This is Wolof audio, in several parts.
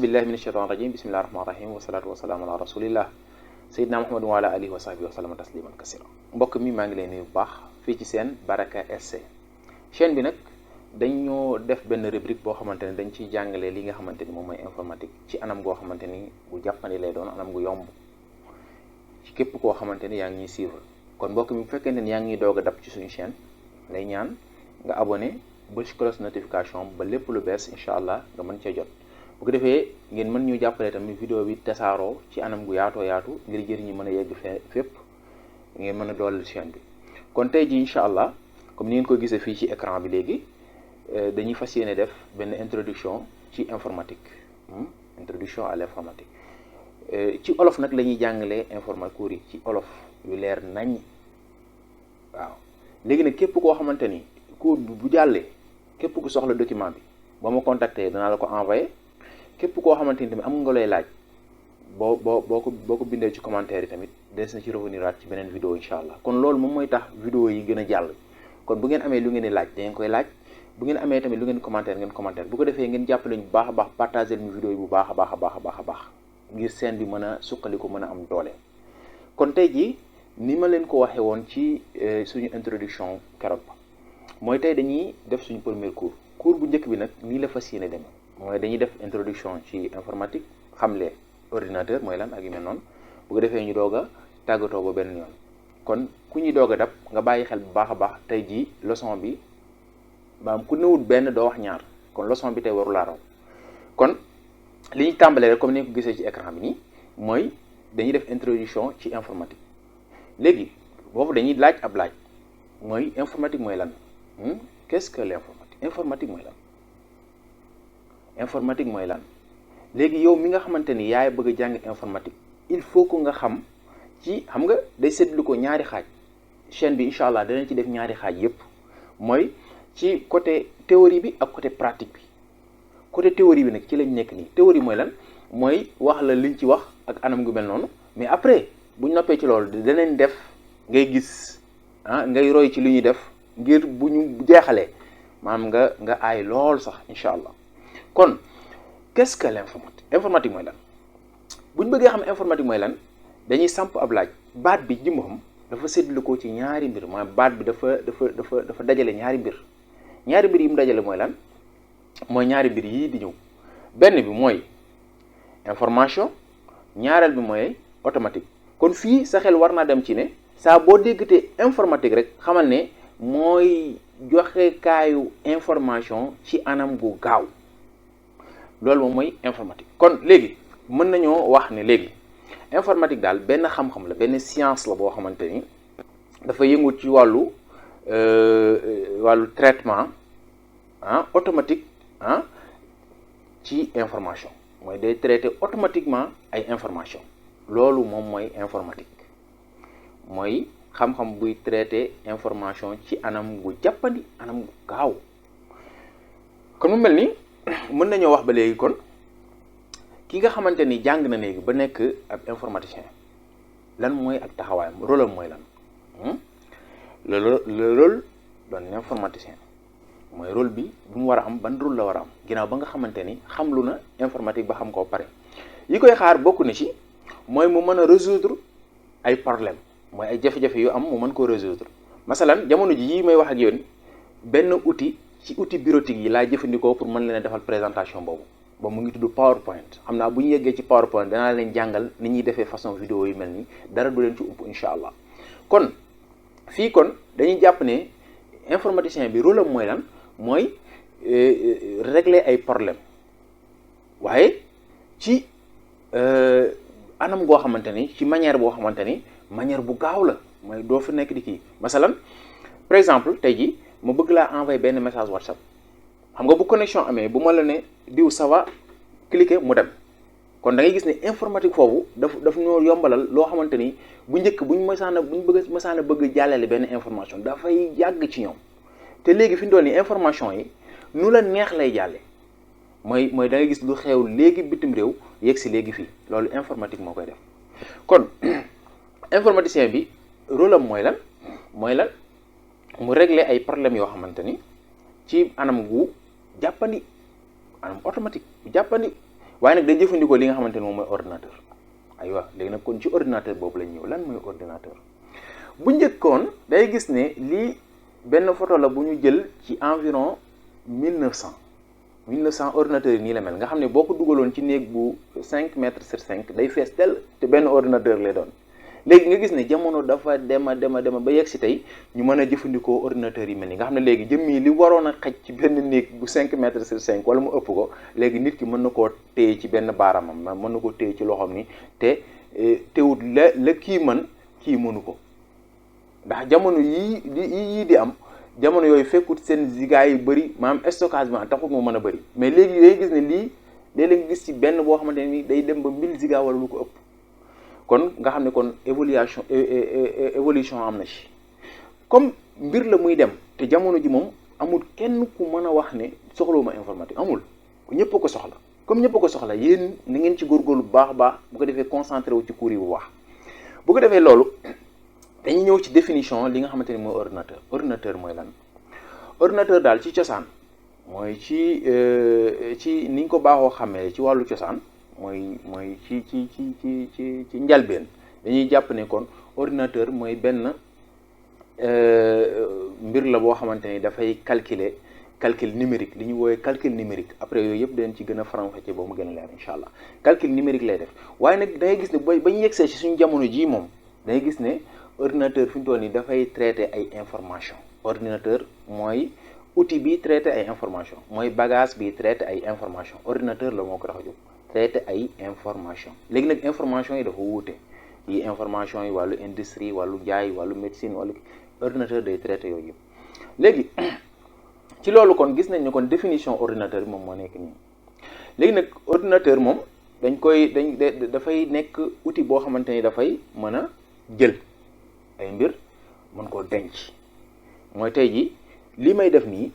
billahi min ashaitan rajim bismillahi rahmani rahim wasalatu wasalaamu ala rasulillah sayyidina muhammadin wa ala alihi wa sahbihi wa sallama tasliman kasira. mbokk mi maa ngi lay nuyu bu baax fii ci seen Baraka SC chaîne bi nag dañoo def benn rubrique boo xamante ne dañ ciy jàngale li nga xamante ni moom mooy informatique ci anam goo xamante ni bu jàppandi lay doon anam gu yomb ci képp koo xamante ni yaa ngi ñuy suivre. kon mbokk mi bu fekkente ni yaa ngi doog a dab ci suñu chaîne lay ñaan nga abonné ba ci cloche notification ba lépp lu bees incha allah nga mën cee jot. bu ko defee ngeen mën ñu jàppale tamit vidéo bi tasaaroo ci anam gu yaatoo yaatu ngir jëriñ ñi mën a yegg fépp ngeen mën a dooleel chaîne bi. kon tey ji incha allah comme ni ngeen ko gisee fii ci écran bi léegi dañuy fas yéene def benn introduction ci informatique introduction à l'informatique ci olof nag la ñuy jàngalee cours yi ci olof yu leer nañ. waaw léegi nag képp koo xamante ni cours bu jàllee képp ku soxla document bi boo ma contacté danaa la ko envoyé. képp koo xamante ni tamit am nga lay laaj boo ko bindee ci commentaire yi tamit des na ci revenir waat ci beneen vidéo incha allah. kon loolu moom mooy tax vidéo yi gën a jàll. kon bu ngeen amee lu ngeen di laaj da ngeen koy laaj bu ngeen amee tamit lu ngeen commentaire ngeen commentaire bu ko defee ngeen jàppale ñu bu baax a baax partager ñu vidéo yi bu baax a baax ngir seen bi mën a suqaliku mën a am doole. kon tey jii ni ma leen ko waxee woon ci suñu introduction keroog mooy tey dañuy def suñu premier cours bu njëkk bi nag nii la fas yéene demee. mooy dañuy def introduction ci informatique xamle ordinateur mooy lan ak yu mel noonu bu ko defee ñu doog a tàggatoo ba benn yoon. kon ku ñuy doog a dab nga bàyyi xel bu baax a baax tey jii leçon bi maanaam ku newut benn doo wax ñaar kon leçon bi tey waru laa raw. kon li ñu tàmbalee rek comme ni nga ko gisee ci écran bi nii mooy dañuy def introduction ci informatique. léegi boobu dañuy laaj ab laaj mooy informatique mooy lan qu'est-ce que l'informatique informatique mooy lan. informatique mooy lan léegi yow mi nga xamante ni yaay bëgg a jàng informatique il faut que nga xam nga day seetlu ko ñaari xaaj chaîne bi incha allah danañ ci def ñaari xaaj yépp mooy ci côté théorie bi ak côté pratique bi. côté théorie bi nag ci lañ nekk nii théorie mooy lan mooy wax la liñ ci wax ak anam gu mel noonu mais après buñ noppee ci loolu danañ def ngay gis ngay roy ci li ñuy def ngir bu ñu jeexalee maanaam nga aay lool sax incha allah. kon qu'est-ce que l'informatique informatique mooy lan bu ñu bëggee xam informatique mooy lan dañuy samp ab laaj baat bi jëmmam dafa séddale ko ci ñaari mbir maanaam baat bi dafa dajale ñaari mbir yi mu dajale mooy lan mooy ñaari mbir yii di ñëw benn bi mooy information ñaareel bi mooy automatique. kon fii sa xel war naa dem ci ne saa boo déggatee informatique rek xamal ne mooy joxe kaayu information ci anam gu gaaw. loolu moom mooy informatique. kon léegi mën nañoo wax ne léegi informatique daal benn xam-xam la benn science la boo xamante ni dafa yëngu ci wàllu traitement automatique ci information mooy day traiter automatiquement ay information. loolu moom mooy informatique mooy xam-xam buy traiter information ci anam gu jàppandi anam gu gaaw. kon mu mel ni mën nañoo wax ba léegi kon ki nga xamante ni jàng na léegi ba nekk ab informaticien lan mooy ak taxawaayam rôle am mooy lan le rôle d'un informaticien mooy rôle bi bu mu war a am ban rôle la war a am ginnaaw ba nga xamante ni xamlu na informatique ba xam koo pare. yi koy xaar bokk na ci mooy mu mën a résoudre ay problèmes mooy ay jafe-jafe yu am mu mën koo résoudre. masalan jamono ji yi may wax ak yéen benn outil ci outil bureautique yi laa jëfandikoo pour mën leen a defal présentation boobu mu ngi tudd PowerPoint. xam naa bu ñu yeggee ci PowerPoint danaa leen jàngal ni ñuy defee façon vidéo yu mel nii dara du leen ci ump incha allah. kon fii kon dañuy jàpp ne informaticien bi rôle am mooy lan mooy régler ay problème waaye ci anam goo xamante ni ci manière boo xamante ni manière bu gaaw la mooy doo fi nekk di kii. masalan par exemple tey ji ma bëgg laa envoyer benn message WhatsApp xam nga bu connexion amee bu ma la ne diw ça va cliquer mu dem kon da ngay gis ne informatique foofu daf ñoo yombalal loo xamante ni bu njëkk buñ mësaan a bëgg jàllale benn information dafay yàgg ci ñoom te léegi fi mu toll nii information yi nu la neex lay jàlle mooy da ngay gis lu xew léegi bitim réew yegg si léegi fii loolu informatique moo koy def. kon informaticien bi rôle am mooy lan mu régler ay problèmes yoo xamante ni ci anam gu jàppandi anam automatique bu jàppandi waaye nag day jëfandikoo li nga xamante ne moom mooy ordinateur. aywa léegi nag kon ci ordinateur boobu lañ ñëw lan mooy ordinateur bu njëkkoon day gis ne lii benn photo la bu ñu jël ci environ 1900 ordinateur yi nii la mel nga xam ne boo ko dugaloon ci néeg bu 5 mètres sur 5 day fees tel te benn ordinateur lay doon. léegi nga gis ne jamono dafa dema ba yegg si tey ñu mën a jëfandikoo ordinateur yi mel ni nga xam ne léegi jëmmi li waroon a xaj ci benn néeg bu 5 mètres sur 5 wala mu ëpp ko léegi nit ki mën na koo téye ci benn baaramam mën na koo téye ci loxoom ni te teewut la kii mën kii mënu ko ndax jamono yii di am jamono yooyu fekkut seen giga yu bëri maanaam stockage bi taxut mu mën a bëri mais léegi day gis ne lii léeg-léeg nga gis ci benn boo xamante ne ni day dem ba 1000 giga wala lu ko ëpp. kon nga xam ne kon évolution am na ci comme mbir la muy dem te jamono ji moom amul kenn ku mën a wax ne soxlawuma informatique amul ñëpp ko soxla comme ñëpp ko soxla yéen na ngeen ci góorgóorlu bu baax a baax bu ko defee concentré wu ci cours yi bu baax bu ko defee loolu dañuy ñëw ci définition li nga xamante ne mooy ordinateur mooy lan ordinateur daal ci cosaan mooy ci ni ñu ko baaxoo xamee ci wàllu cosaan mooy ci njalbeen dañuy jàpp ne kon ordinateur mooy benn mbir la boo xamante ni dafay calcul numérique li ñu woowee calcul numérique après yooyu yëpp dañ ci gën a faram-fàccee ba mu gën a leer incha allah calcul numérique lay def waaye nag dangay gis ne ba ñu yegsee ci suñu jamono jii moom dangay gis ne ordinateur fi ñu toll nii dafay traité ay information ordinateur mooy outil bi traité ay information mooy bagage bi traité ay information ordinateur la moo ko tax a jóg traité ay information léegi nag information yi dafa wuute yi information yi wàllu industrie wàllu jaay wàllu médecine wàllu ordinateur day traité yooyu yëpp léegi ci loolu kon gis nañ ne kon définition ordinateur bi moom moo nekk nii léegi nag ordinateur moom dafay nekk outil boo xamante ni dafay mën a jël ay mbir mën koo denc mooy tey ji li may def nii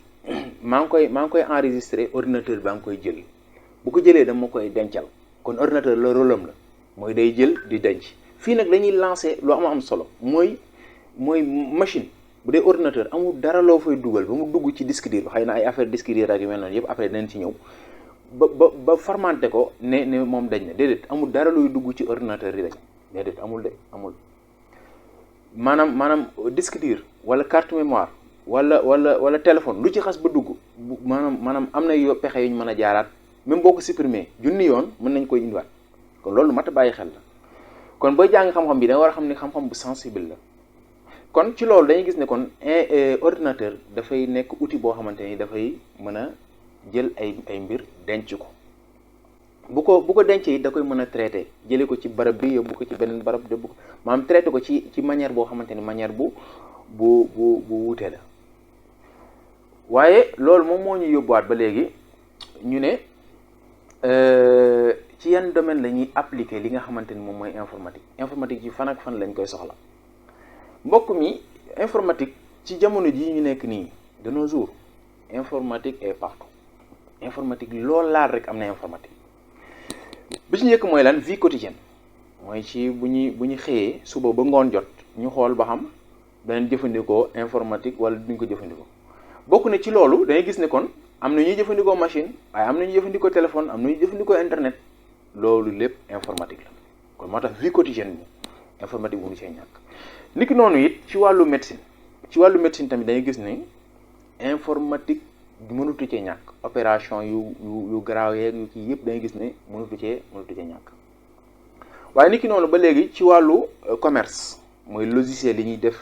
maa ngi koy enregistré ordinateur baa ngi koy jël bu ko jëlee dama koy dencal kon ordinateur la rôle am la mooy day jël di denc fii nag dañuy lancé lu am solo mooy machine bu dee ordinateur amul dara loo fay dugal ba mu dugg ci disque dur xëy na ay affaire disque dur ak yu mel noonu yëpp après danañ ci ñëw ba formanté ko ne moom dañ na déedéet amul dara luy dugg ci ordinateur yi dañ déedéet amul maanaam disque dur wala carte mémoire wala téléphone lu ci xas ba dugg maanaam am na yoo pexe yu ñu mën a jaaraat même boo ko supprimer junni yoon mën nañ koy indiwaat kon loolu mat a bàyyi xel la kon booy jàng xam-xam bi da nga war a xam ne xam-xam bu sensible la kon ci loolu dañuy gis ne kon ordinateur dafay nekk outil boo xamante ni dafay mën a jël ay mbir denc ko bu ko dencee yi da koy mën a traité jëlee ko ci barab bi yóbbu ko ci beneen barab yóbbu ko maanaam traité ko ci manière boo xamante ni manière bu wuute la waaye loolu moom moo ñu yóbbuwaat ba léegi ñu ne ci yan domaine la ñuy appliquer li nga xamante ni moom mooy informatique ci fan ak fan lañ koy soxla mbokk mi informatique ci jamono jii ñu nekk nii de nos jours informatique est partout informatique loolu laal rek am na informatique bi ci njëkk mooy lan vie quotidienne mooy ci bu ñu xëyee suba ba ngoon jot ñu xool ba xam danañ jëfandikoo informatique wala duñ ko jëfandikoo bokk na ci loolu dangay gis ne kon am na ñuy jëfandikoo machine waaye am na ñuy jëfandikoo téléphone am na ñuy jëfandikoo internet loolu lépp informatique la kon moo tax vie quotidienne bi informatique bu ñu see ñàkk niki noonu it ci wàllu médecine tamit dañuy gis ne informatique mënutu cee ñàkk opération yu garaaw yeeg yu kii yëpp dañuy gis ne mënutu cee ñàkk waaye niki noonu ba léegi ci wàllu commerce mooy logiciel yi ñuy def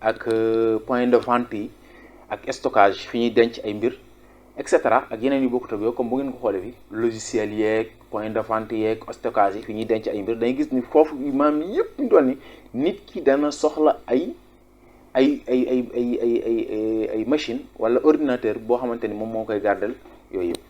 ak point de vente yi ak stockage fi ñuy denc ay mbir et cetera ak yeneen yu bokkut ak yow comme bu ngeen ko xoolee fi logiciel yeeg point de vente yeeg stockage yi fi ñuy denc ay mbir dañuy gis ni foofu maam yëpp ñu doon ni nit ki dana soxla ay machine wala ordinateur boo xamante ni moom moo koy gardel yooyu yëpp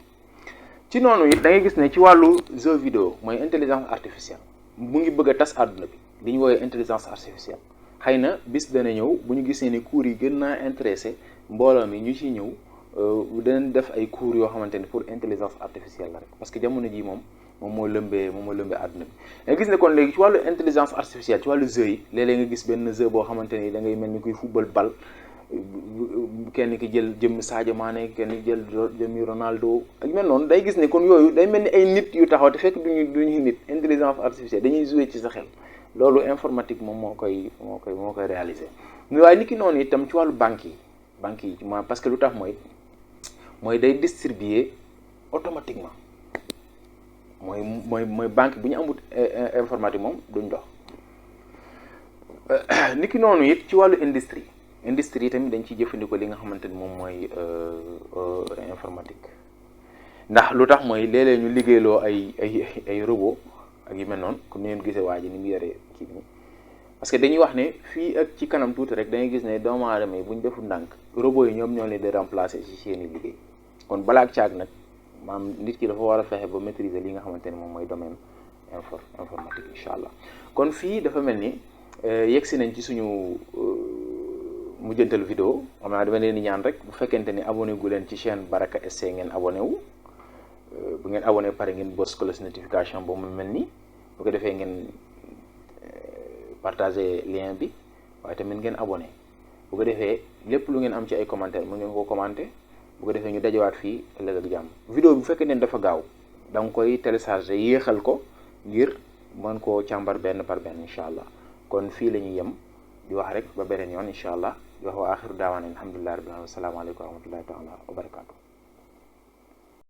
ci noonu it da ngay gis ne ci wàllu jeu vidéo mooy intelligence artificielle mu ngi bëgg a tas àdduna bi li ñu woowee intelligence artificielle xëy na bis dana ñëw bu ñu gisee ni cours yi gën naa intéressé mbooloo mi ñu ci ñëw danañ def ay cours yoo xamante ni pour intelligence artificielle la rek parce que jamono ji moom moo lëmbee àdduna bi nga gis ne kon léegi ci wàllu intelligence artificielle ci wàllu jeu yi léeg-léeg nga gis benn jeu boo xamante ni da ngay mel ni kuy football bal kenn ki jël jëmmi Sadio Mané kenn jël jëmmi Ronaldo ak mel noonu day gis ne kon yooyu day mel ni ay nit yu taxaw te fekk duñu nit. Intelligence artificielle dañuy jouer ci sa xel loolu informatique moom moo koy réaliser. waaye nit ki noonu itam ci wàllu banque yi parce que lu tax mooy day distribuer automatiquement mooy banque bu ñu amut informatique moom duñ dox. nit ki noonu it ci wàllu industrie tamit dañ ciy jëfandikoo li nga xamante ni moom mooy informatique. ndax lu tax mooy léeg-léeg ñu liggéeyloo ay robot ak yu mel noonu comme ni ngeen gisee waa ji ni mu yoree kii bi parce que dañuy wax ne fii ak ci kanam tuuti rek dañuy gis ne doomu aadama yi bu ñu deful ndànk robot yi ñoom ñoo leen di remplacer ci seeni liggéey kon balaa ak caag nag maam nit ki dafa war a fexe ba maîtriser li nga xamante ni moom mooy domaine informatique incha allah. kon fii dafa mel ni yegsi nañ ci suñu mujjantalu vidéo xam naa dama leen di ñaan rek bu fekkente ni abonné gu leen ci chaîne Baraka SC ngeen abonné wu. bu ngeen abonné pare ngeen bës cloche notification boobu mu mel nii bu ko defee ngeen partager lien bi waaye tamit ngeen abonné bu ko defee lépp lu ngeen am ci ay commentaire mu ngeen ko commenter bu ko defee ñu dajawaat fii ëllëg ak jàmm. vidéo bi bu fekkee ne dafa gaaw da nga koy télécharger yéexal ko ngir mën koo càmbar benn par benn incha allah kon fii la ñuy yem di wax rek ba beneen yoon incha allah di wax wa axiru daawaana alhamdulillahi rabbil alamin asalaamaaleykum wa rahmatullahi taala wa barakaatu.